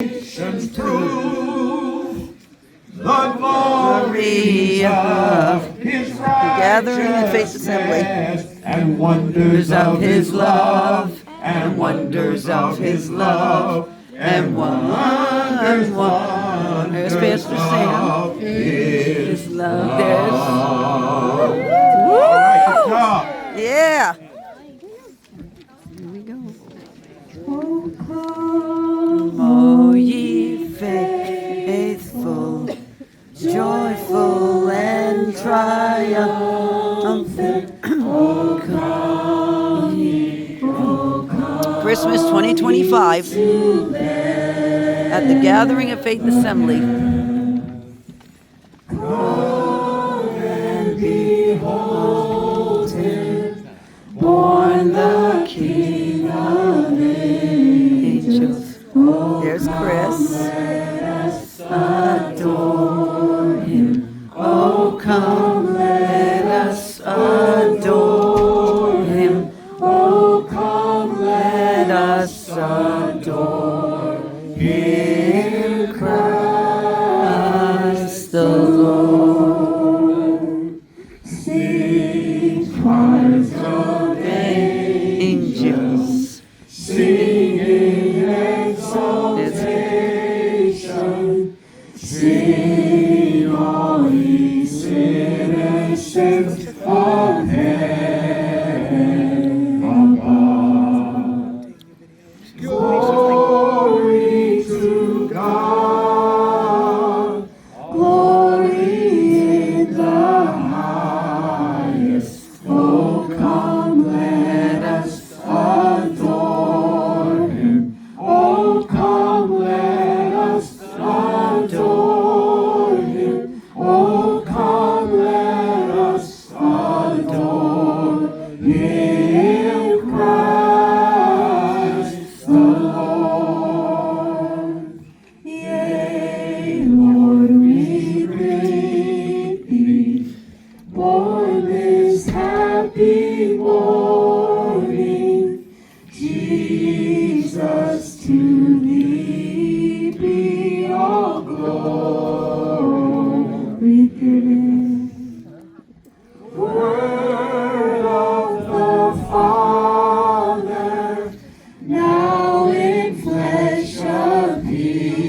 nations prove the glory of His Gathering in Faith Assembly. righteousness and wonders of His love, and wonders of His love, and wonders There's Pastor Sam. of His Love. There's. All right, good job. Yeah. Here we go. Oh, ye faithful, joyful and triumphant. Christmas 2025 at the Gathering of Faith Assembly. Behold him, born the King of Angels. There's Chris. adore him. Oh, come, let us adore him. Oh, come, let us adore him, Christ the Lord. Sing choirs of Angels. singing exaltation. Sing all ye citizens of heaven above. Glory to God. Glory in the highest. Oh, come, let us adore him. Oh, come, let us adore him. Oh, come, let us adore him, Christ the Lord. Yea, Lord, we greet thee, born this happy morning. Jesus, to thee be all glory given. Word of the Father, now in flesh appeared.